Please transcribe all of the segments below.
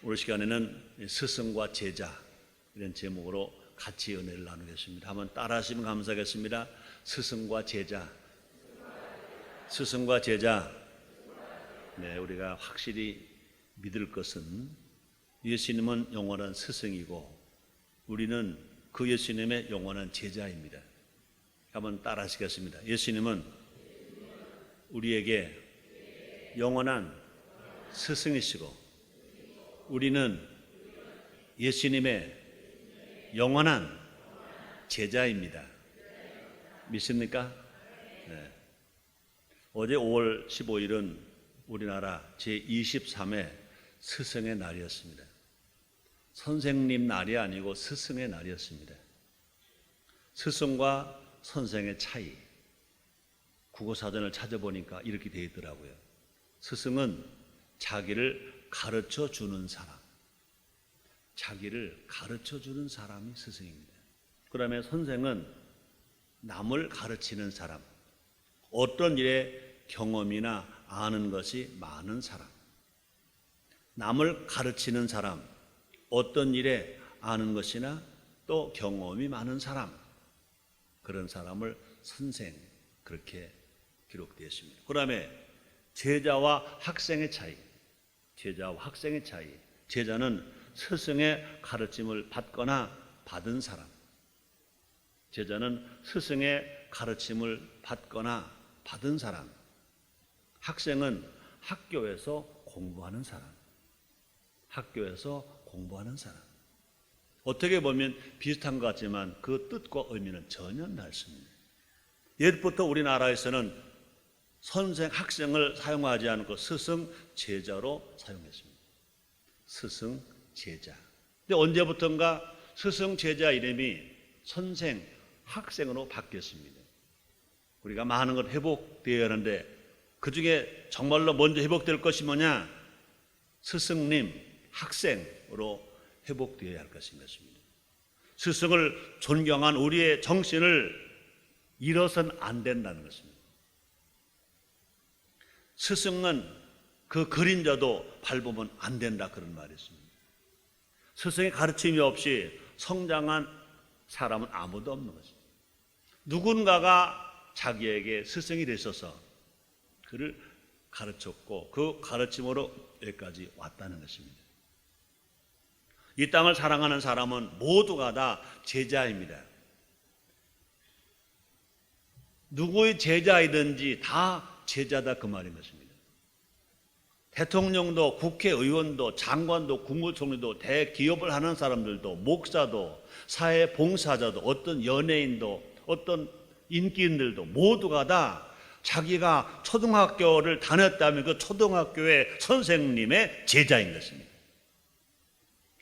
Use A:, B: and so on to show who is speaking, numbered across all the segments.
A: 오늘 시간에는 스승과 제자 이런 제목으로 같이 은혜를 나누겠습니다. 한번 따라하시면 감사하겠습니다. 스승과 제자. 스승과 제자. 네, 우리가 확실히 믿을 것은 예수님은 영원한 스승이고 우리는 그 예수님의 영원한 제자입니다. 한번 따라하시겠습니다. 예수님은 우리에게 영원한 스승이시고 우리는 예수님의 영원한 제자입니다. 믿습니까? 네. 어제 5월 15일은 우리나라 제23회 스승의 날이었습니다. 선생님 날이 아니고 스승의 날이었습니다. 스승과 선생의 차이. 국어사전을 찾아보니까 이렇게 되어 있더라고요. 스승은 자기를 가르쳐 주는 사람. 자기를 가르쳐 주는 사람이 스승입니다. 그다음에 선생은 남을 가르치는 사람. 어떤 일에 경험이나 아는 것이 많은 사람. 남을 가르치는 사람. 어떤 일에 아는 것이나 또 경험이 많은 사람. 그런 사람을 선생, 그렇게 기록되어 있습니다. 그 다음에 제자와 학생의 차이. 제자와 학생의 차이. 제자는 스승의 가르침을 받거나 받은 사람. 제자는 스승의 가르침을 받거나 받은 사람. 학생은 학교에서 공부하는 사람. 학교에서 공부하는 사람. 어떻게 보면 비슷한 것 같지만 그 뜻과 의미는 전혀 다릅니다. 옛부터 우리나라에서는 선생, 학생을 사용하지 않고 스승, 제자로 사용했습니다. 스승, 제자. 근데 언제부턴가 스승, 제자 이름이 선생, 학생으로 바뀌었습니다. 우리가 많은 것 회복되어야 하는데 그 중에 정말로 먼저 회복될 것이 뭐냐? 스승님, 학생으로 회복되어야 할 것인 것입니다. 스승을 존경한 우리의 정신을 잃어서는 안 된다는 것입니다. 스승은 그 그림자도 밟으면 안 된다, 그런 말이 있습니다. 스승의 가르침이 없이 성장한 사람은 아무도 없는 것입니다. 누군가가 자기에게 스승이 되셔서 그를 가르쳤고 그 가르침으로 여기까지 왔다는 것입니다. 이 땅을 사랑하는 사람은 모두가 다 제자입니다. 누구의 제자이든지 다 제자다, 그 말인 것입니다. 대통령도 국회의원도 장관도 국무총리도 대기업을 하는 사람들도 목사도 사회봉사자도 어떤 연예인도 어떤 인기인들도 모두가 다 자기가 초등학교를 다녔다면 그 초등학교의 선생님의 제자인 것입니다.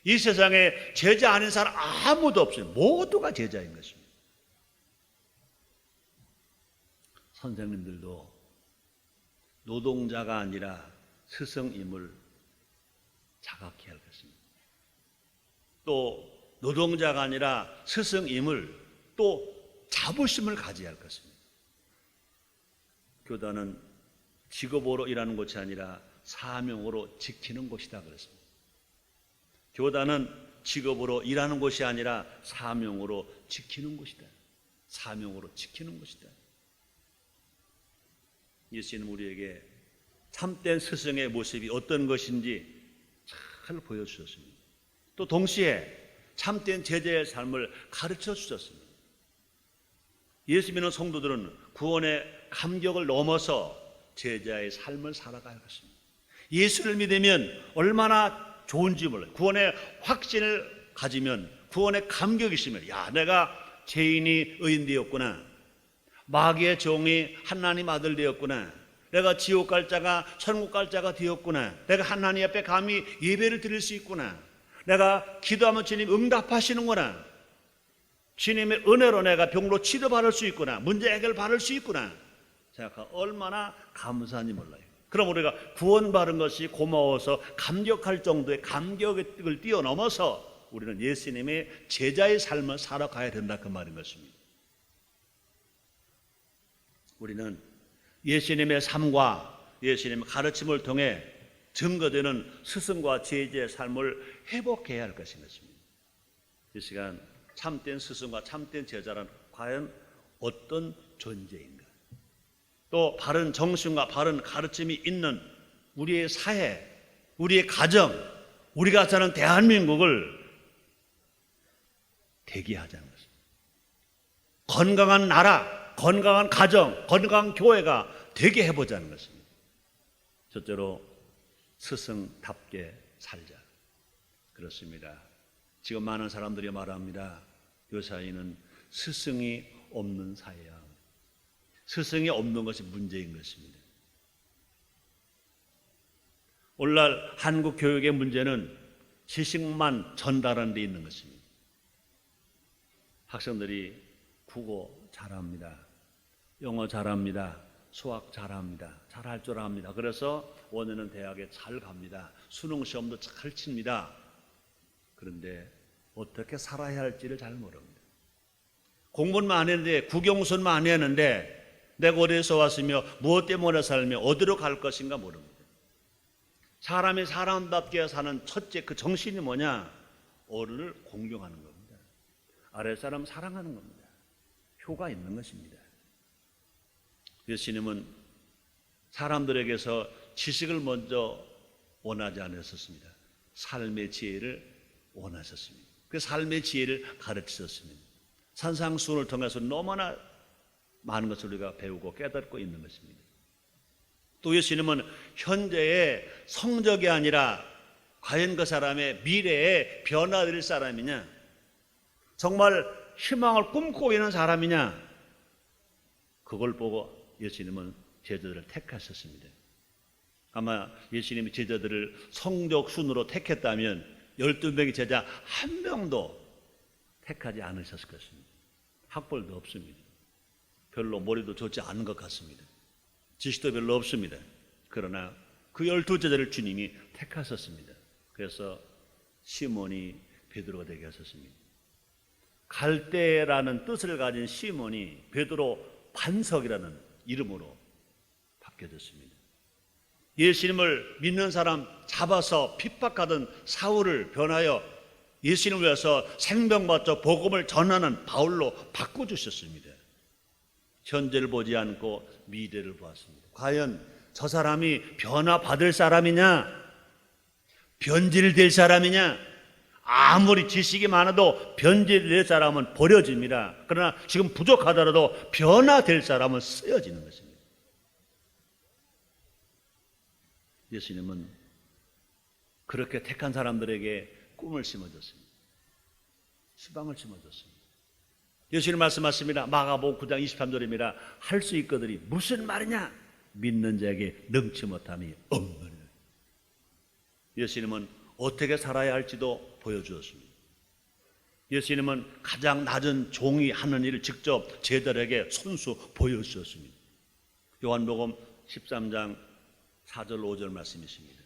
A: 이 세상에 제자 아닌 사람 아무도 없어요. 모두가 제자인 것입니다. 선생님들도 노동자가 아니라 스승임을 자각해야 할 것입니다. 또 노동자가 아니라 스승임을 또 자부심을 가져야 할 것입니다. 교단은 직업으로 일하는 곳이 아니라 사명으로 지키는 곳이다 그랬습니다. 교단은 직업으로 일하는 곳이 아니라 사명으로 지키는 곳이다. 사명으로 지키는 곳이다. 예수님 우리에게 참된 스승의 모습이 어떤 것인지 잘 보여주셨습니다. 또 동시에 참된 제자의 삶을 가르쳐 주셨습니다. 예수 믿는 성도들은 구원의 감격을 넘어서 제자의 삶을 살아가야 할 것입니다. 예수를 믿으면 얼마나 좋은지 몰라요. 구원의 확신을 가지면 구원의 감격이 있으면 야, 내가 죄인이 의인 되었구나. 마귀의 종이 하나님 아들 되었구나. 내가 지옥 갈 자가 천국 갈 자가 되었구나. 내가 하나님 앞에 감히 예배를 드릴 수 있구나. 내가 기도하면 주님 응답하시는구나. 주님의 은혜로 내가 병으로 치료받을 수 있구나. 문제 해결 받을 수 있구나. 생각하면 얼마나 감사한지 몰라요. 그럼 우리가 구원받은 것이 고마워서 감격할 정도의 감격을 뛰어넘어서 우리는 예수님의 제자의 삶을 살아가야 된다, 그 말인 것입니다. 우리는 예수님의 삶과 예수님의 가르침을 통해 증거되는 스승과 제자의 삶을 회복해야 할 것인 것입니다. 이 시간 참된 스승과 참된 제자란 과연 어떤 존재인가? 또 바른 정신과 바른 가르침이 있는 우리의 사회, 우리의 가정, 우리가 사는 대한민국을 되게 하자는 것입니다. 건강한 나라, 건강한 가정, 건강한 교회가 되게 해보자는 것입니다. 첫째로 스승답게 살자. 그렇습니다. 지금 많은 사람들이 말합니다. 요 사회는 스승이 없는 사회야. 스승이 없는 것이 문제인 것입니다. 오늘날 한국 교육의 문제는 지식만 전달하는 데 있는 것입니다. 학생들이 국어 잘합니다. 영어 잘합니다. 수학 잘합니다. 잘할 줄 압니다. 그래서 원하는 대학에 잘 갑니다. 수능 시험도 잘 칩니다. 그런데 어떻게 살아야 할지를 잘 모릅니다. 공부는 많이 했는데 국영수는 많이 했는데 내가 어디서 왔으며 무엇 때문에 살며 어디로 갈 것인가 모릅니다. 사람이 사람답게 사는 첫째 그 정신이 뭐냐? 어른을 공경하는 겁니다. 아랫사람 사랑하는 겁니다. 효가 있는 것입니다. 예수님은 사람들에게서 지식을 먼저 원하지 않으셨습니다. 삶의 지혜를 원하셨습니다. 그 삶의 지혜를 가르치셨습니다. 산상수훈을 통해서 너무나 많은 것을 우리가 배우고 깨닫고 있는 것입니다. 또 예수님은 현재의 성적이 아니라 과연 그 사람의 미래에 변화될 사람이냐, 정말 희망을 꿈꾸고 있는 사람이냐, 그걸 보고 예수님은 제자들을 택하셨습니다. 아마 예수님이 제자들을 성적 순으로 택했다면 12명의 제자 한 명도 택하지 않으셨을 것입니다. 학벌도 없습니다. 별로 머리도 좋지 않은 것 같습니다. 지식도 별로 없습니다. 그러나 그 12제자를 주님이 택하셨습니다. 그래서 시몬이 베드로가 되게 하셨습니다. 갈대라는 뜻을 가진 시몬이 베드로 반석이라는 이름으로 바뀌어졌습니다. 예수님을 믿는 사람 잡아서 핍박하던 사울을 변하여 예수님을 위해서 생명받자 복음을 전하는 바울로 바꿔주셨습니다. 현재를 보지 않고 미래를 보았습니다. 과연 저 사람이 변화받을 사람이냐, 변질될 사람이냐? 아무리 지식이 많아도 변질될 사람은 버려집니다. 그러나 지금 부족하더라도 변화될 사람은 쓰여지는 것입니다. 예수님은 그렇게 택한 사람들에게 꿈을 심어줬습니다. 희망을 심어줬습니다. 예수님 말씀하십니다. 마가복음 9장 23절입니다. 할 수 있거든이 무슨 말이냐? 믿는 자에게 능치 못함이 없느니라. 예수님은 어떻게 살아야 할지도 보여주었습니다. 예수님은 가장 낮은 종이 하는 일을 직접 제자들에게 손수 보여주었습니다. 요한복음 13장 4절 5절 말씀이십니다.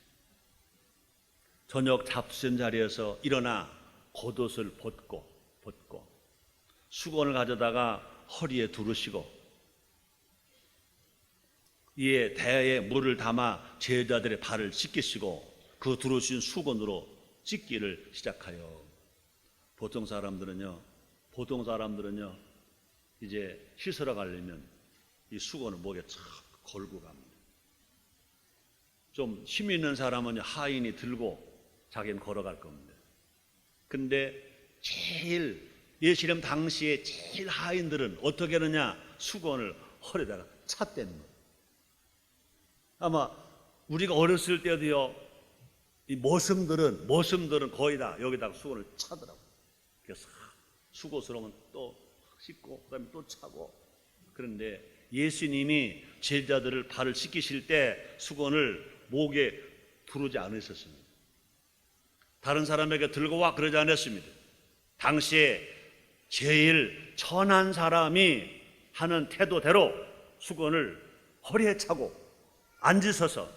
A: 저녁 잡수신 자리에서 일어나 겉옷을 벗고 수건을 가져다가 허리에 두르시고 이에 대야에 물을 담아 제자들의 발을 씻기시고 그 두르신 수건으로 씻기를 시작하여 보통 사람들은요 이제 씻으러 가려면 이 수건을 목에 착 걸고 갑니다. 좀 힘 있는 사람은 하인이 들고 자기는 걸어갈 겁니다. 근데 예수님 당시에 제일 하인들은 어떻게 하느냐? 수건을 허리에다가 찼다는 거예요. 아마 우리가 어렸을 때도요, 이 모슴들은 거의 다 여기다가 수건을 차더라고요. 그래서 수고스러우면 또 씻고 그다음에 또 차고. 그런데 예수님이 제자들을 발을 씻기실 때 수건을 목에 두르지 않으셨습니다. 다른 사람에게 들고 와 그러지 않았습니다. 당시에 제일 천한 사람이 하는 태도대로 수건을 허리에 차고 앉으셔서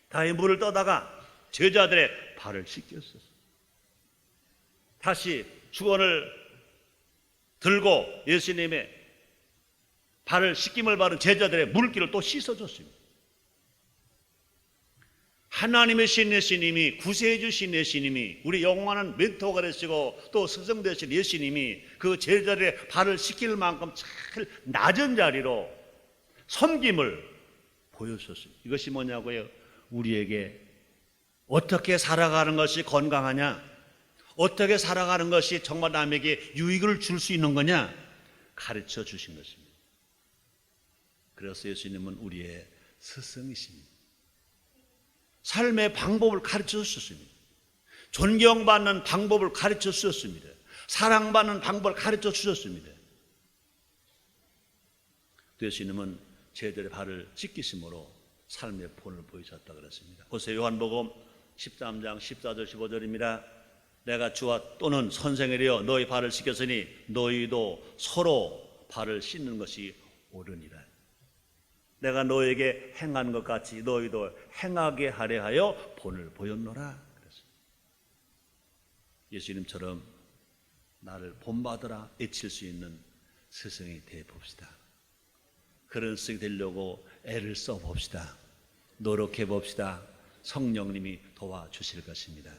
A: 다시 물을 떠다가 제자들의 발을 씻겼었어요. 다시 수건을 들고 예수님의 발을 씻김을 받은 제자들의 물기를 또 씻어줬습니다. 하나님의 신 예수님이, 구세해 주신 예수님이, 우리 영원한 멘토가 되시고 또 스승 되신 예수님이 그 제자들의 발을 씻길 만큼 잘 낮은 자리로 섬김을 보여주셨습니다. 이것이 뭐냐고요? 우리에게 어떻게 살아가는 것이 건강하냐, 어떻게 살아가는 것이 정말 남에게 유익을 줄 수 있는 거냐 가르쳐 주신 것입니다. 그래서 예수님은 우리의 스승이십니다. 삶의 방법을 가르쳐 주셨습니다. 존경받는 방법을 가르쳐 주셨습니다. 사랑받는 방법을 가르쳐 주셨습니다. 예수님은 제자들의 발을 씻기심으로 삶의 본을 보이셨다 그랬습니다. 보세요. 요한복음 13장 14절 15절입니다. 내가 주와 또는 선생이되어 너희 발을 씻겼으니 너희도 서로 발을 씻는 것이 옳으니라. 내가 너에게 행한 것 같이 너희도 행하게 하려 하여 본을 보였노라 그랬습니다. 예수님처럼 나를 본받으라 외칠 수 있는 스승이 되어봅시다. 그런 스승이 되려고 애를 써봅시다. 노력해봅시다. 성령님이 도와주실 것입니다.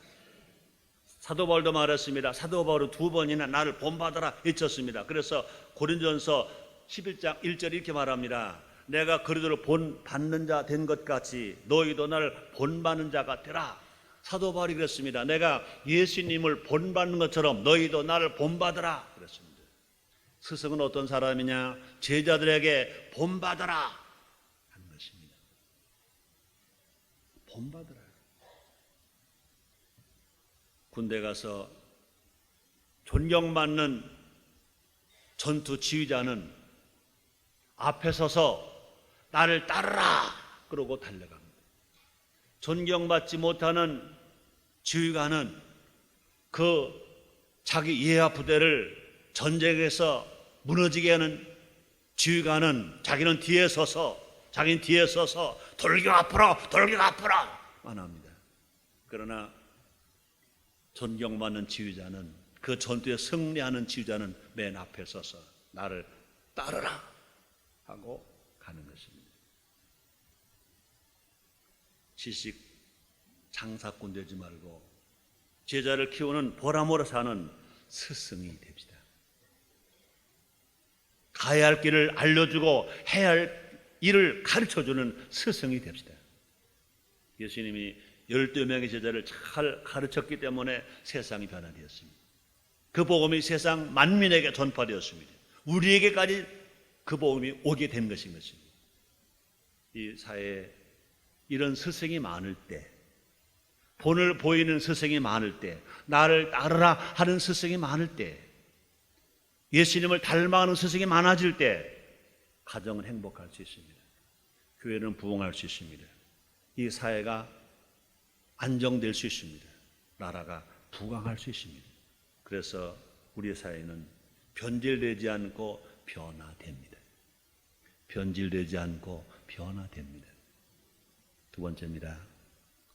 A: 사도 바울도 말했습니다. 사도 바울은 2번이나 나를 본받아라 외쳤습니다. 그래서 고린도전서 11장 1절 이렇게 말합니다. 내가 그리스도를 본받는 자 된 것 같이 너희도 나를 본받는 자가 되라. 사도 바울이 그랬습니다. 내가 예수님을 본받는 것처럼 너희도 나를 본받으라 그랬습니다. 스승은 어떤 사람이냐? 제자들에게 본받아라 하는 것입니다. 본받으라. 군대 가서 존경받는 전투 지휘자는 앞에 서서 나를 따르라 그러고 달려갑니다. 존경받지 못하는 지휘관은 그 자기 예하 부대를 전쟁에서 무너지게 하는 지휘관은 자기는 뒤에 서서 돌격 앞으로만 합니다. 그러나 존경받는 지휘자는, 그 전투에 승리하는 지휘자는 맨 앞에 서서 나를 따르라 하고 가는 것입니다. 지식 장사꾼 되지 말고 제자를 키우는 보람으로 사는 스승이 됩시다. 가야 할 길을 알려주고 해야 할 일을 가르쳐주는 스승이 됩시다. 예수님이 12명의 제자를 잘 가르쳤기 때문에 세상이 변화되었습니다. 그 복음이 세상 만민에게 전파되었습니다. 우리에게까지 그 복음이 오게 된 것인 것입니다. 이 사회에 이런 스승이 많을 때, 본을 보이는 스승이 많을 때, 나를 따르라 하는 스승이 많을 때, 예수님을 닮아가는 스승이 많아질 때 가정은 행복할 수 있습니다. 교회는 부흥할 수 있습니다. 이 사회가 안정될 수 있습니다. 나라가 부강할 수 있습니다. 그래서 우리 사회는 변질되지 않고 변화됩니다. 변질되지 않고 변화됩니다. 두 번째입니다.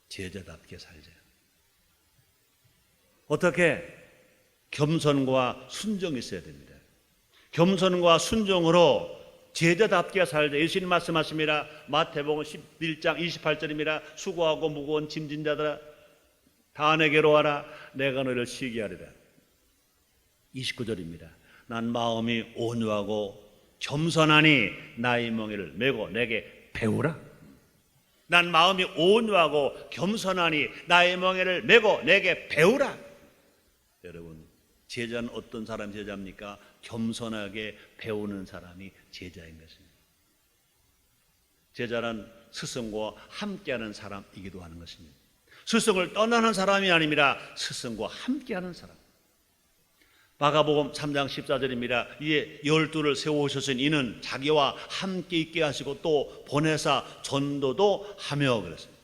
A: 제자답게 살자. 어떻게? 겸손과 순종이 있어야 됩니다. 겸손과 순종으로 제자답게 살자. 예수님 말씀하십니다. 마태복음 11장 28절입니다. 수고하고 무거운 짐진 자들아 다 내게로 와라. 내가 너희를 쉬게 하리라. 29절입니다. 난 마음이 온유하고 겸손하니 나의 멍에를 메고 내게 배우라. 난 마음이 온유하고 겸손하니 나의 멍에를 메고 내게 배우라. 여러분, 제자는 어떤 사람이 제자입니까? 겸손하게 배우는 사람이 제자인 것입니다. 제자란 스승과 함께하는 사람이기도 하는 것입니다. 스승을 떠나는 사람이 아닙니다. 스승과 함께하는 사람. 마가복음 3장 14절입니다. 이에 12를 세우셨으니 이는 자기와 함께 있게 하시고 또 보내사 전도도 하며 그랬습니다.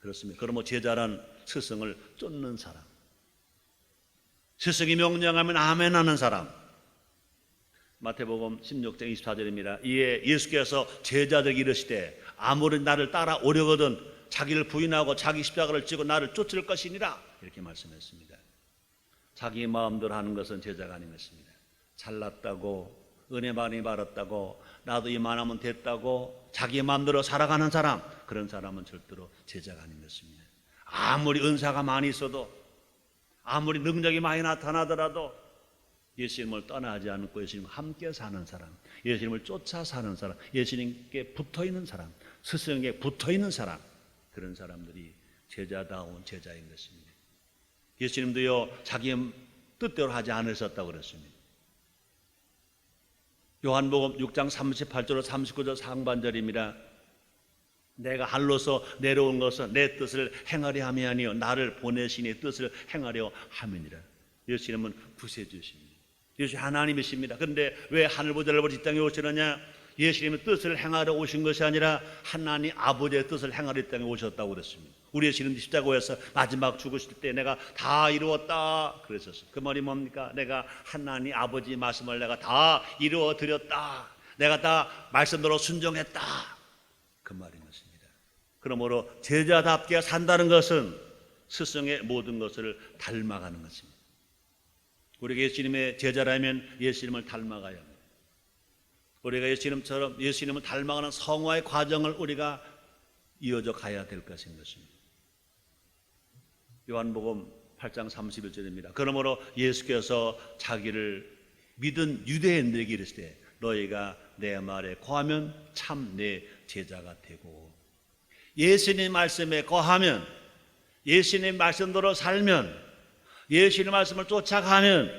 A: 그렇습니다. 그러면 제자란 스승을 쫓는 사람, 스승이 명령하면 아멘 하는 사람. 마태복음 16장 24절입니다. 이에 예수께서 제자들에게 이르시되 아무리 나를 따라오려거든 자기를 부인하고 자기 십자가를 지고 나를 쫓을 것이니라. 이렇게 말씀했습니다. 자기 마음대로 하는 것은 제자가 아닌 것입니다. 잘났다고, 은혜 많이 받았다고, 나도 이만하면 됐다고, 자기 마음대로 살아가는 사람, 그런 사람은 절대로 제자가 아닌 것입니다. 아무리 은사가 많이 있어도, 아무리 능력이 많이 나타나더라도 예수님을 떠나지 않고 예수님과 함께 사는 사람, 예수님을 쫓아 사는 사람, 예수님께 붙어있는 사람, 스승에게 붙어있는 사람, 그런 사람들이 제자다운 제자인 것입니다. 예수님도요, 자기 뜻대로 하지 않으셨다고 그랬습니다. 요한복음 6장 38절 39절 상반절입니다. 내가 하늘로서 내려온 것은 내 뜻을 행하려 함이 아니요 나를 보내신 이의 뜻을 행하려 함이니라. 예수님은 구세주십니다. 예수 하나님이십니다. 그런데 왜 하늘보좌를 버리고 이 땅에 오시느냐? 예수님의 뜻을 행하러 오신 것이 아니라 하나님 아버지의 뜻을 행하러 이 땅에 오셨다고 그랬습니다. 우리 예수님 십자가에서 마지막 죽으실 때 내가 다 이루었다 그랬었어요. 그 말이 뭡니까? 내가 하나님 아버지 말씀을 내가 다 이루어 드렸다. 내가 다 말씀대로 순종했다. 그 말인 것입니다. 그러므로 제자답게 산다는 것은 스승의 모든 것을 닮아가는 것입니다. 우리가 예수님의 제자라면 예수님을 닮아가야 합니다. 우리가 예수님을 닮아가는 성화의 과정을 우리가 이어져 가야 될 것인 것입니다. 요한복음 8장 31절입니다. 그러므로 예수께서 자기를 믿은 유대인들에게 이르시되 너희가 내 말에 거하면 참 내 제자가 되고, 예수님 말씀에 거하면, 예수님 말씀대로 살면, 예수님 말씀을 쫓아가면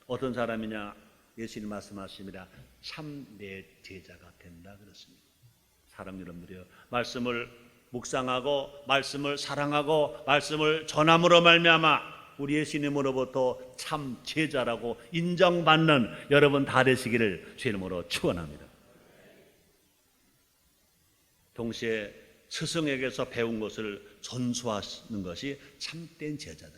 A: 어떤 사람이냐? 예수님 말씀하십니다. 참 내 제자가 된다 그렇습니다. 사랑 여러분들이요, 말씀을 묵상하고 말씀을 사랑하고 말씀을 전함으로 말미암아 우리 예수님으로부터 참 제자라고 인정받는 여러분 다 되시기를 주의 이름으로 축원합니다. 동시에 스승에게서 배운 것을 전수하는 것이 참된 제자다.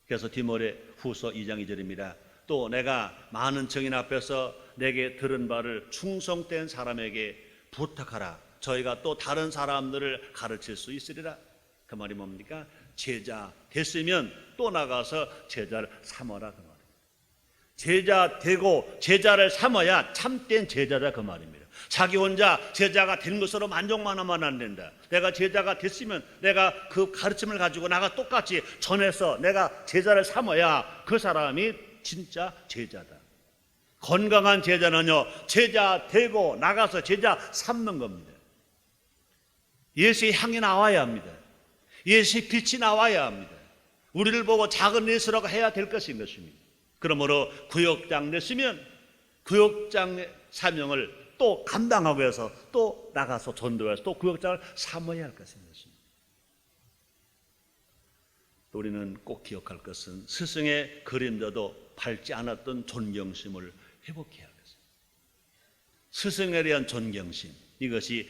A: 그래서 디모데 후서 2장 2절입니다. 또 내가 많은 증인 앞에서 내게 들은 바를 충성된 사람에게 부탁하라. 저희가 또 다른 사람들을 가르칠 수 있으리라. 그 말이 뭡니까? 제자 됐으면 또 나가서 제자를 삼어라 그 말입니다. 제자 되고 제자를 삼어야 참된 제자다 그 말입니다. 자기 혼자 제자가 된 것으로 만족만 하면 안 된다. 내가 제자가 됐으면 내가 그 가르침을 가지고 나가 똑같이 전해서 내가 제자를 삼어야 그 사람이 진짜 제자다. 건강한 제자는요, 제자 되고 나가서 제자 삼는 겁니다. 예수의 향이 나와야 합니다. 예수의 빛이 나와야 합니다. 우리를 보고 작은 예수라고 해야 될 것인 것입니다. 그러므로 구역장 냈으면 구역장의 사명을 또 감당하고 해서 또 나가서 전도해서 또 구역장을 삼아야 할 것인 것입니다. 우리는 꼭 기억할 것은 스승의 그림자도 밟지 않았던 존경심을 회복해야 하겠습니다. 스승에 대한 존경심, 이것이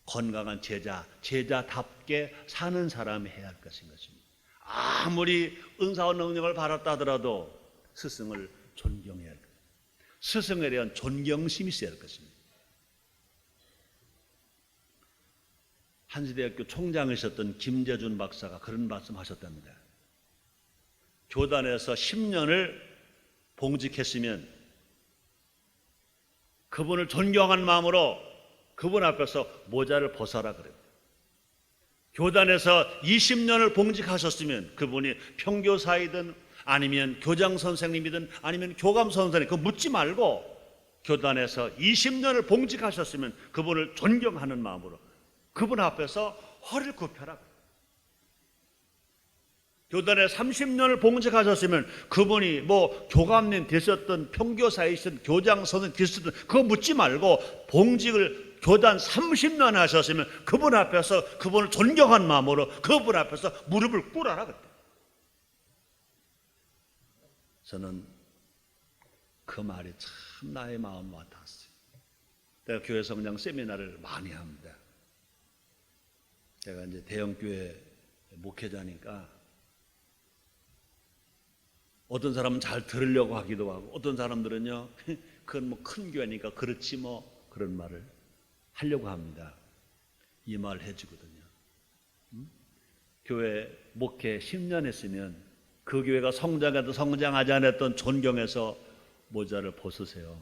A: 건강한 제자, 제자답게 사는 사람이 해야 할 것인 것입니다. 아무리 은사와 능력을 받았다 하더라도 스승을 존경해야 할 것입니다. 스승에 대한 존경심이 있어야 할 것입니다. 한시대학교 총장이셨던 김재준 박사가 그런 말씀하셨답니다. 교단에서 10년을 봉직했으면 그분을 존경한 마음으로 그분 앞에서 모자를 벗어라 그래요. 교단에서 20년을 봉직하셨으면 그분이 평교사이든 아니면 교장 선생님이든 아니면 교감 선생님, 그거 묻지 말고 교단에서 20년을 봉직하셨으면 그분을 존경하는 마음으로 그분 앞에서 허리를 굽혀라. 교단에 30년을 봉직하셨으면 그분이 뭐 교감님 되셨던 평교사이신 교장 선생님 되셨던 그거 묻지 말고 봉직을 교단 30년 하셨으면 그분 앞에서 그분을 존경한 마음으로 그분 앞에서 무릎을 꿇어라 그때. 저는 그 말이 참 나의 마음 와닿았어요. 내가 교회 성장 세미나를 많이 합니다. 제가 이제 대형교회 목회자니까 어떤 사람은 잘 들으려고 하기도 하고 어떤 사람들은요, 그건 뭐 큰 교회니까 그렇지 뭐 그런 말을 하려고 합니다. 이 말 해주거든요. 교회 목회 10년 했으면 그 교회가 성장해도 성장하지 않았던 존경에서 모자를 벗으세요.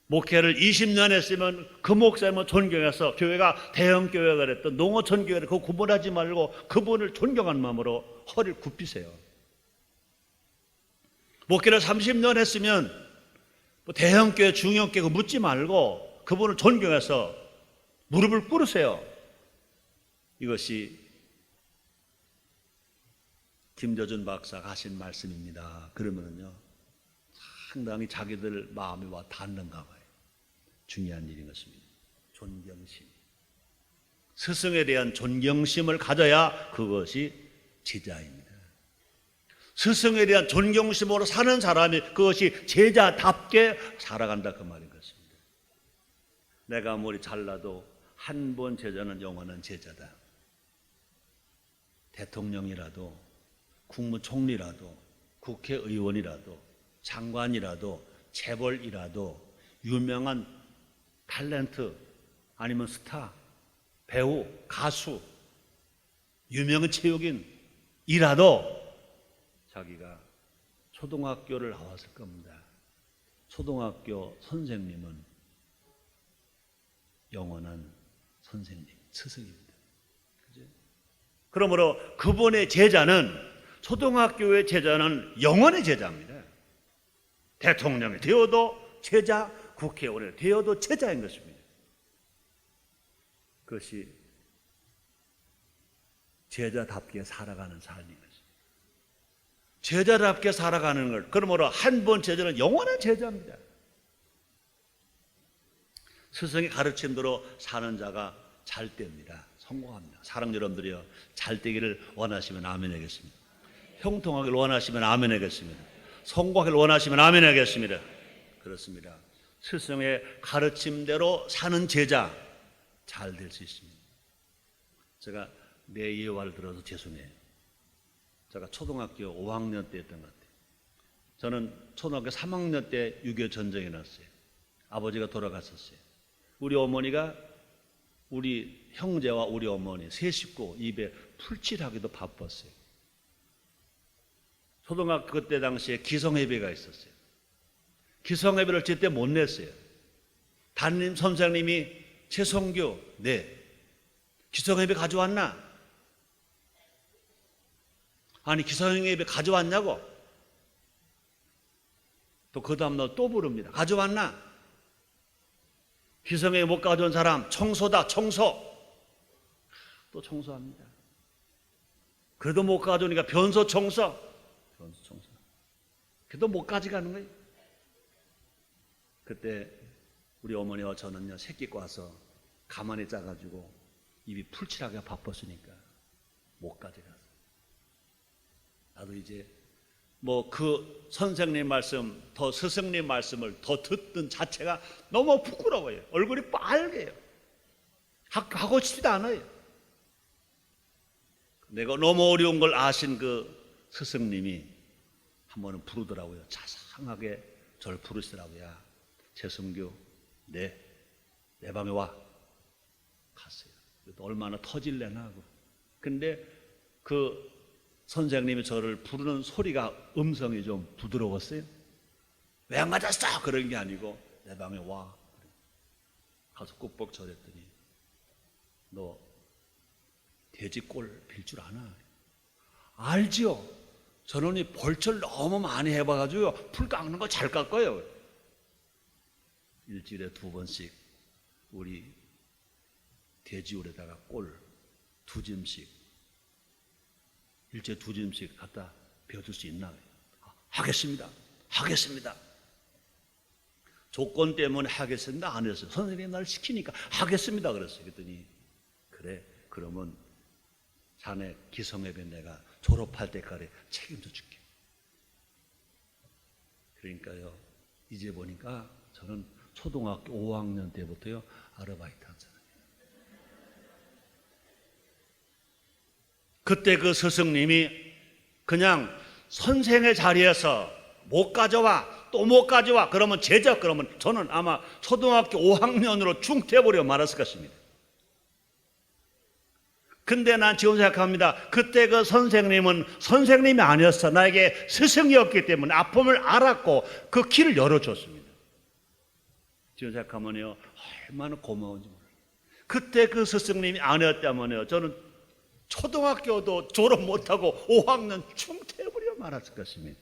A: 목회를 20년 했으면 그 목사님을 존경해서 교회가 대형 교회가 그랬던 농어촌 교회를 그거 구분하지 말고 그분을 존경하는 마음으로 허리를 굽히세요. 목회를 30년 했으면 대형 교회, 중형 교회 묻지 말고 그분을 존경해서 무릎을 꿇으세요. 이것이 김저준 박사가 하신 말씀입니다. 그러면은요, 상당히 자기들 마음에 와 닿는가 봐요. 중요한 일인 것입니다. 존경심. 스승에 대한 존경심을 가져야 그것이 제자입니다. 스승에 대한 존경심으로 사는 사람이 그것이 제자답게 살아간다 그 말인 것입니다. 내가 아무리 잘나도 한 번 제자는 영원한 제자다. 대통령이라도 국무총리라도 국회의원이라도 장관이라도 재벌이라도 유명한 탤런트 아니면 스타, 배우, 가수, 유명한 체육인이라도 자기가 초등학교를 나왔을 겁니다. 초등학교 선생님은 영원한 선생님, 스승입니다. 그죠? 그러므로 그분의 제자는, 초등학교의 제자는 영원의 제자입니다. 대통령이 되어도 제자, 국회의원이 되어도 제자인 것입니다. 그것이 제자답게 살아가는 삶인 것입니다. 제자답게 살아가는 것, 그러므로 한 번 제자는 영원한 제자입니다. 스승의 가르침대로 사는 자가 잘 됩니다. 성공합니다. 사랑 여러분들이요, 잘 되기를 원하시면 아멘 하겠습니다. 형통하기를 원하시면 아멘 하겠습니다. 성공하기를 원하시면 아멘 하겠습니다. 그렇습니다. 스승의 가르침대로 사는 제자 잘 될 수 있습니다. 제가 내 예화를 들어서 죄송해요. 제가 초등학교 5학년 때 했던 것 같아요. 저는 초등학교 3학년 때 6.25 전쟁이 났어요. 아버지가 돌아갔었어요. 우리 어머니가 우리 형제와 우리 어머니 세 식구 입에 풀칠하기도 바빴어요. 초등학교 그때 당시에 기성예배가 있었어요. 기성예배를 제때 못 냈어요. 담임 선생님이 최성규, 네, 기성예배 가져왔나? 아니, 기성예배 가져왔냐고? 또 그 다음날 또 부릅니다. 가져왔나? 기성예배 못 가져온 사람 청소다, 청소. 또 청소합니다. 그래도 못 가져오니까 변소 청소. 변소 청소. 그래도 못 가져가는 거예요. 그때 우리 어머니와 저는요, 새끼 꽈서 가만히 짜가지고 입이 풀칠하기가 바빴으니까 못 가져갔어요. 나도 이제 뭐 그 선생님 말씀, 더 스승님 말씀을 더 듣던 자체가 너무 부끄러워요. 얼굴이 빨개요. 하고 싶지도 않아요. 내가 너무 어려운 걸 아신 그 스승님이 한 번은 부르더라고요. 자상하게 저를 부르시더라고요. 최성규, 내 방에 와. 갔어요. 얼마나 터질래나 하고. 근데 그 선생님이 저를 부르는 소리가, 음성이 좀 부드러웠어요. 왜 안 가졌어? 그런 게 아니고 내 방에 와. 가서 꾹뻑 절했더니 너 돼지 꼴 빌 줄 아나? 알지요. 저놈이 벌철 너무 많이 해봐가지고 풀 깎는 거 잘 깎아요. 일주일에 2번씩 우리 돼지울에다가 꼴 2짐씩, 일주일에 2짐씩 갖다 배워줄 수 있나? 하겠습니다. 하겠습니다. 조건 때문에 하겠습니다. 안 했어요. 선생님이 날 시키니까 하겠습니다. 그랬어요. 그랬더니 그래, 그러면 자네 기성예배 내가 졸업할 때까지 책임져 줄게. 그러니까요, 이제 보니까 저는 초등학교 5학년 때부터요 아르바이트 하잖아요. 그때 그 스승님이 그냥 선생의 자리에서 못 가져와, 또 못 가져와, 그러면 제자, 그러면 저는 아마 초등학교 5학년으로 중퇴해버려 말았을 것입니다. 근데 난 지금 생각합니다. 그때 그 선생님은 선생님이 아니었어. 나에게 스승이었기 때문에 아픔을 알았고 그 길을 열어줬습니다. 지금 생각하면요, 얼마나 고마운지 몰라요. 그때 그 스승님이 아니었다면요, 저는 초등학교도 졸업 못하고 5학년 중퇴해버려 말았을 것입니다.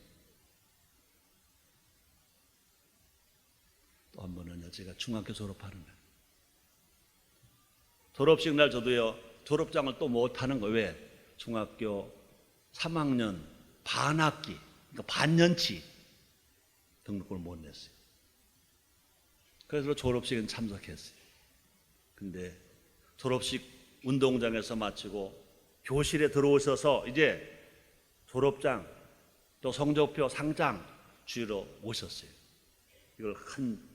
A: 또 한 번은요, 제가 중학교 졸업하는 날, 졸업식 날 저도요, 졸업장을 또 못하는 거예요. 왜? 중학교 3학년 반학기, 그러니까 반년치 등록금을 못 냈어요. 그래서 졸업식은 참석했어요. 근데 졸업식 운동장에서 마치고 교실에 들어오셔서 이제 졸업장 또 성적표 상장 주위로 오셨어요. 이걸 한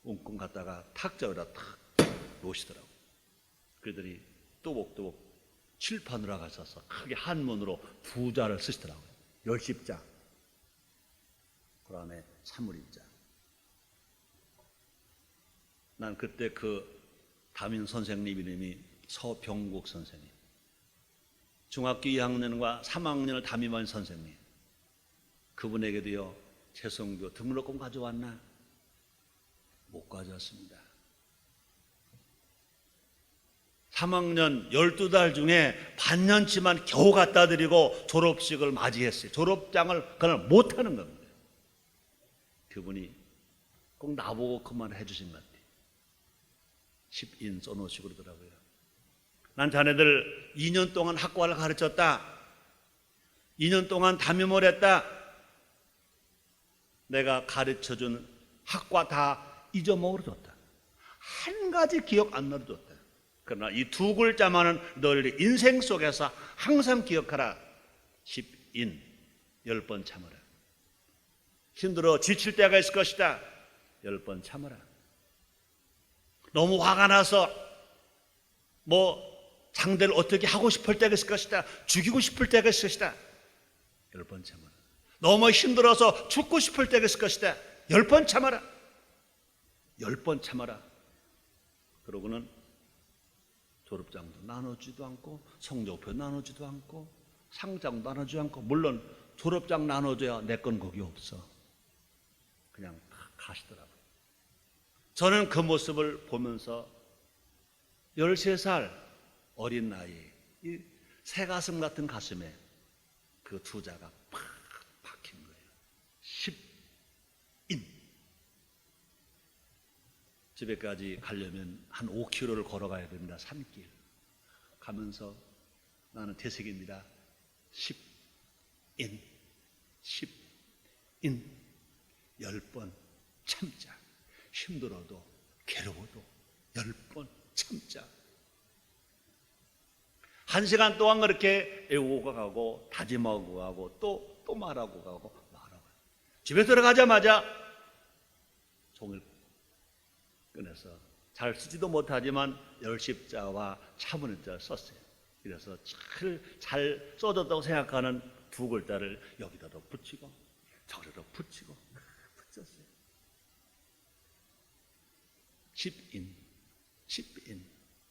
A: 움큼 갖다가 탁자에다 탁 놓으시더라고요. 그들이 또복또복 칠판으로 가셔서 크게 한문으로 두 자를 쓰시더라고요. 열십자, 그 다음에 사물인자. 난 그때 그 담임 선생님 이름이 서병국 선생님, 중학교 2학년과 3학년을 담임한 선생님. 그분에게도요, 최성교 등록금 가져왔나? 못 가져왔습니다. 3학년 12달 중에 반년치만 겨우 갖다 드리고 졸업식을 맞이했어요. 졸업장을 그날 못하는 겁니다. 그분이 꼭 나보고 그만 해주신 것 같아요. 10인 써놓으시고 그러더라고요. 난 자네들 2년 동안 학과를 가르쳤다. 2년 동안 담임을 했다. 내가 가르쳐준 학과 다 잊어먹어줬다. 한 가지 기억 안 나눠줬다. 그러나 이 두 글자만은 너희 인생 속에서 항상 기억하라. 10인, 10번 참아라. 힘들어 지칠 때가 있을 것이다. 10번 참아라. 너무 화가 나서 상대를 어떻게 하고 싶을 때가 있을 것이다. 죽이고 싶을 때가 있을 것이다. 10번 참아라. 너무 힘들어서 죽고 싶을 때가 있을 것이다. 10번 참아라. 10번 참아라. 그러고는 졸업장도 나눠주지도 않고 성적표 나눠주지도 않고 상장도 나눠주지 않고, 물론 졸업장 나눠줘야 내 건 거기 없어. 그냥 가시더라고요. 저는 그 모습을 보면서 13살 어린 나이에 이 새가슴 같은 가슴에 그 두 자가 팍 박힌 거예요. 10인. 집에까지 가려면 한 5km를 걸어가야 됩니다. 산길 가면서 나는 태식입니다. 10인 10인 10번 참자. 힘들어도 괴로워도 10번 참자. 1시간 동안 그렇게 애우고 가고 다짐하고 가고 또 말하고 가고 말하고. 집에 들어가자마자 종일 꺼내서 잘 쓰지도 못하지만 열십자와 차분한 자를 썼어요. 그래서 잘 써졌다고 생각하는 두 글자를 여기다도 붙이고 저기다도 붙이고 붙였어요. 10인, 10인.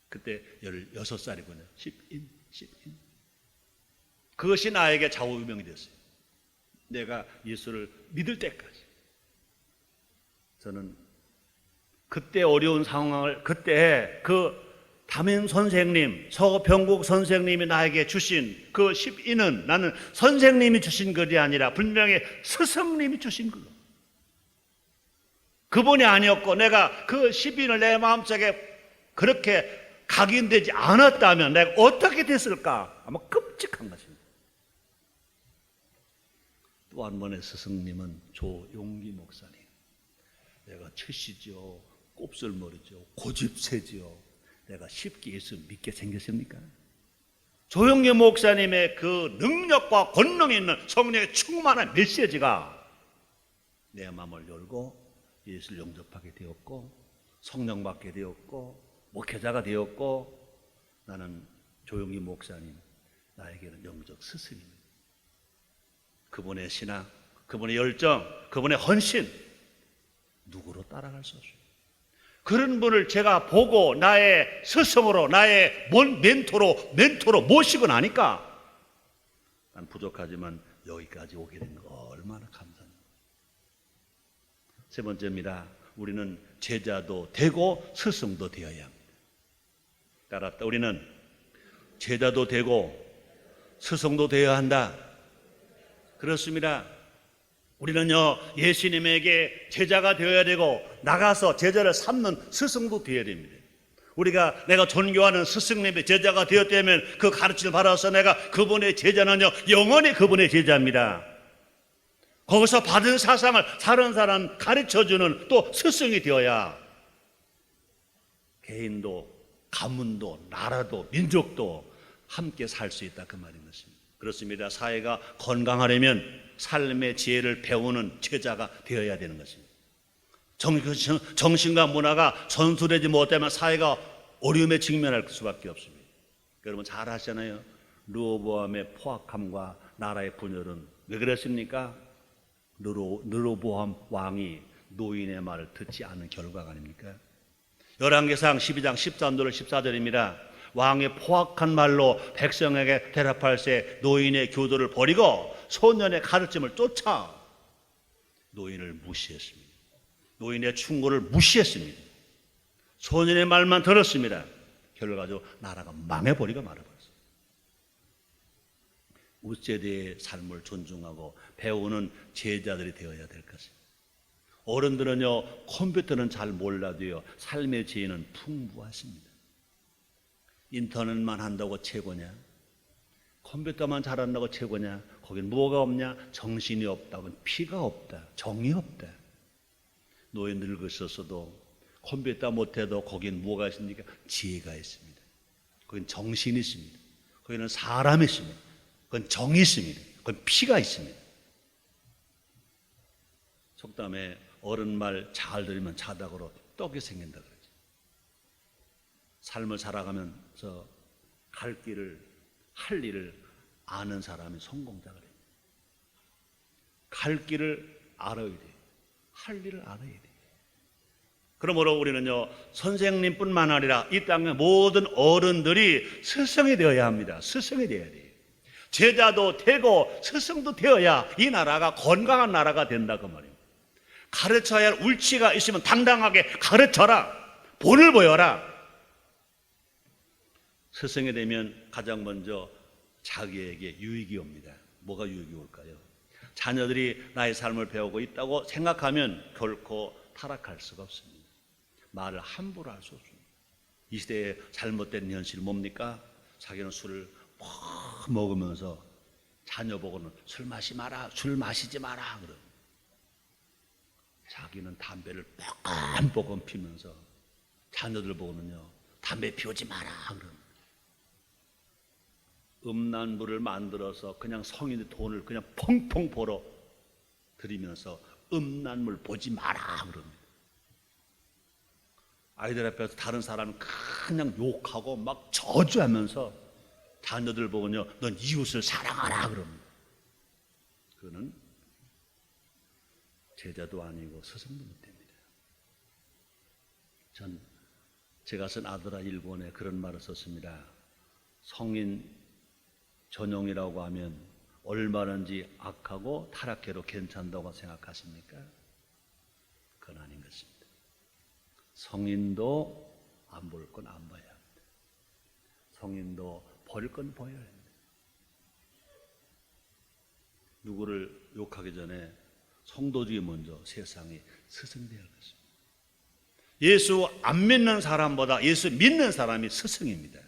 A: 그때 16살이군요. 10인, 10인. 그것이 나에게 좌우명이 됐어요. 내가 예수를 믿을 때까지. 저는 그때 어려운 상황을, 그때 그 담임 선생님, 서병국 선생님이 나에게 주신 그 10인은 나는 선생님이 주신 것이 아니라 분명히 스승님이 주신 것. 그분이 아니었고 내가 그 10인을 내 마음속에 그렇게 각인되지 않았다면 내가 어떻게 됐을까? 아마 끔찍한 것입니다. 또 한 번의 스승님은 조용기 목사님. 내가 최씨지요, 곱슬머리죠, 고집세지요. 내가 쉽게 예수 믿게 생겼습니까? 조용기 목사님의 그 능력과 권능이 있는 성령의 충만한 메시지가 내 마음을 열고 예수를 영접하게 되었고 성령 받게 되었고 목회자가 되었고, 나는 조용기 목사님 나에게는 영적 스승입니다. 그분의 신앙, 그분의 열정, 그분의 헌신 누구로 따라갈 수 없어요. 그런 분을 제가 보고 나의 스승으로, 나의 멘토로 모시고 나니까 난 부족하지만 여기까지 오게 된 거 얼마나 감사합니다. 세 번째입니다. 우리는 제자도 되고 스승도 되어야 합니다. 따랐다. 우리는 제자도 되고 스승도 되어야 한다. 그렇습니다. 우리는요, 예수님에게 제자가 되어야 되고 나가서 제자를 삼는 스승도 되어야 됩니다. 내가 존경하는 스승님의 제자가 되었다면 그 가르침을 받아서 내가 그분의 제자는요, 영원히 그분의 제자입니다. 거기서 받은 사상을 다른 사람 가르쳐주는 또 스승이 되어야 개인도 가문도 나라도 민족도 함께 살 수 있다, 그 말인 것입니다. 그렇습니다. 사회가 건강하려면 삶의 지혜를 배우는 제자가 되어야 되는 것입니다. 정신과 문화가 전술되지 못하면 사회가 어려움에 직면할 수밖에 없습니다. 여러분 잘 아시잖아요. 르호보암의 포악함과 나라의 분열은 왜 그랬습니까? 르호보암 왕이 노인의 말을 듣지 않은 결과가 아닙니까? 열왕기상 12장 13절 14절입니다. 왕의 포악한 말로 백성에게 대답할 새 노인의 교도를 버리고 소년의 가르침을 쫓아 노인을 무시했습니다. 노인의 충고를 무시했습니다. 소년의 말만 들었습니다. 결과적으로 나라가 망해버리고 말아버렸습니다. 우세대의 삶을 존중하고 배우는 제자들이 되어야 될 것입니다. 어른들은요, 컴퓨터는 잘 몰라도요, 삶의 지혜는 풍부하십니다. 인터넷만 한다고 최고냐? 컴퓨터만 잘한다고 최고냐? 거긴 뭐가 없냐? 정신이 없다, 피가 없다, 정이 없다. 노인 늙으셨어도 컴퓨터 못해도 거긴 뭐가 있습니까? 지혜가 있습니다. 거긴 정신이 있습니다. 거기는 사람이 있습니다. 그건 정이 있습니다. 그건 피가 있습니다. 속담에 어른 말 잘 들으면 자닥으로 떡이 생긴다 그러죠. 삶을 살아가면서 할 일을 아는 사람이 성공자 그래요. 갈 길을 알아야 돼요. 할 일을 알아야 돼요. 그러므로 우리는요, 선생님뿐만 아니라 이 땅의 모든 어른들이 스승이 되어야 합니다. 스승이 되어야 돼요. 제자도 되고 스승도 되어야 이 나라가 건강한 나라가 된다, 그 말입니다. 가르쳐야 할 울치가 있으면 당당하게 가르쳐라. 본을 보여라. 스승이 되면 가장 먼저 자기에게 유익이 옵니다. 뭐가 유익이 올까요? 자녀들이 나의 삶을 배우고 있다고 생각하면 결코 타락할 수가 없습니다. 말을 함부로 할 수 없습니다. 이 시대의 잘못된 현실 뭡니까? 자기는 술을 먹으면서 자녀 보고는 술 마시지 마라 그러고, 자기는 담배를 뽀끔 피면서 자녀들 보고는요, 담배 피우지 마라 그러고, 음란물을 만들어서 그냥 성인의 돈을 그냥 펑펑 벌어 들이면서 음란물 보지 마라 그럽니다. 아이들 앞에서 다른 사람은 그냥 욕하고 막 저주하면서 자녀들 보고요, 넌 이웃을 사랑하라 그럽니다. 그거는 제자도 아니고 스승도 못 됩니다. 제가 쓴 아드라 1권에 그런 말을 썼습니다. 성인 전용이라고 하면 얼마든지 악하고 타락해도 괜찮다고 생각하십니까? 그건 아닌 것입니다. 성인도 안 볼 건 안 봐야 합니다. 성인도 버릴 건 버려야 합니다. 누구를 욕하기 전에 성도 중에 먼저 세상에 스승이 되어야 할 것입니다. 예수 안 믿는 사람보다 예수 믿는 사람이 스승입니다.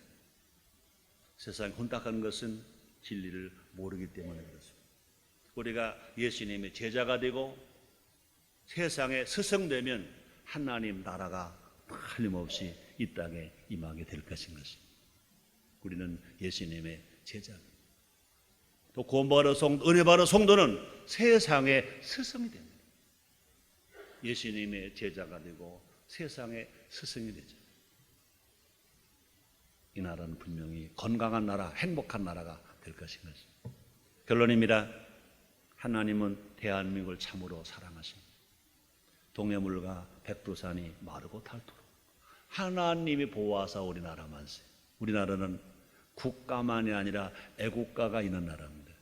A: 세상에 혼탁한 것은 진리를 모르기 때문에 그렇습니다. 우리가 예수님의 제자가 되고 세상에 스승되면 하나님 나라가 틀림없이 이 땅에 임하게 될 것인 것입니다. 우리는 예수님의 제자입니다. 또 구원받은 성도, 은혜 받은 성도는 세상의 스승이 됩니다. 예수님의 제자가 되고 세상의 스승이 되죠. 이 나라는 분명히 건강한 나라, 행복한 나라가 될 것인 것입니다. 결론입니다. 하나님은 대한민국을 참으로 사랑하십니다. 동해물과 백두산이 마르고 닳도록 하나님이 보호하사 우리나라 만세. 우리나라는 국가만이 아니라 애국가가 있는 나라입니다.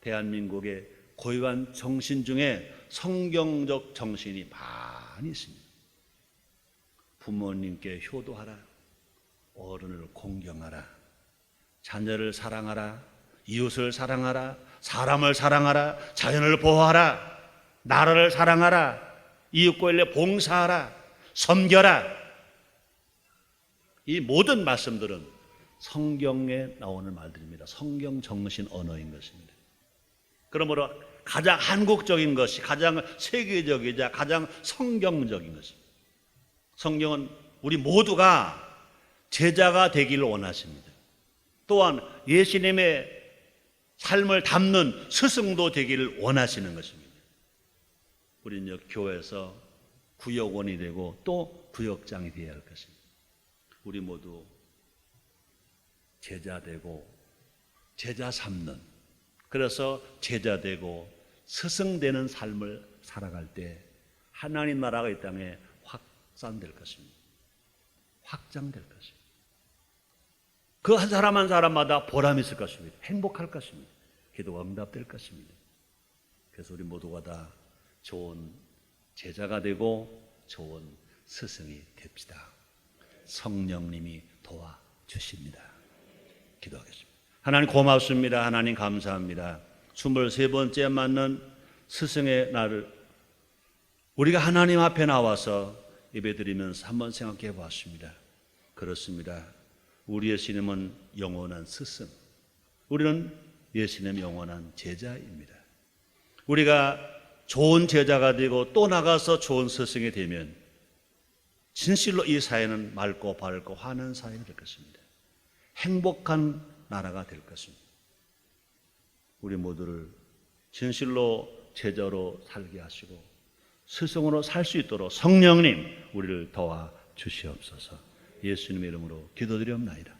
A: 대한민국의 고유한 정신 중에 성경적 정신이 많이 많이 있습니다. 부모님께 효도하라, 어른을 공경하라, 자녀를 사랑하라, 이웃을 사랑하라, 사람을 사랑하라, 자연을 보호하라, 나라를 사랑하라, 이웃과 인내 봉사하라, 섬겨라. 이 모든 말씀들은 성경에 나오는 말들입니다. 성경 정신 언어인 것입니다. 그러므로 가장 한국적인 것이, 가장 세계적이자 가장 성경적인 것입니다. 성경은 우리 모두가 제자가 되기를 원하십니다. 또한 예수님의 삶을 담는 스승도 되기를 원하시는 것입니다. 우리는 교회에서 구역원이 되고 또 구역장이 되어야 할 것입니다. 우리 모두 제자 되고 제자 삼는, 그래서 제자 되고 스승 되는 삶을 살아갈 때 하나님 나라가 이 땅에 확산될 것입니다. 확장될 것입니다. 그 한 사람 한 사람마다 보람이 있을 것입니다. 행복할 것입니다. 기도가 응답될 것입니다. 그래서 우리 모두가 다 좋은 제자가 되고 좋은 스승이 됩시다. 성령님이 도와주십니다. 기도하겠습니다. 하나님 고맙습니다. 하나님 감사합니다. 23번째 맞는 스승의 날을 우리가 하나님 앞에 나와서 예배드리면서 한번 생각해 보았습니다. 그렇습니다. 우리 예수님은 영원한 스승, 우리는 예수님의 영원한 제자입니다. 우리가 좋은 제자가 되고 또 나가서 좋은 스승이 되면 진실로 이 사회는 맑고 밝고 환한 사회가 될 것입니다. 행복한 나라가 될 것입니다. 우리 모두를 진실로 제자로 살게 하시고 스승으로 살 수 있도록 성령님 우리를 도와 주시옵소서. 예수님의 이름으로 기도드리옵나이다.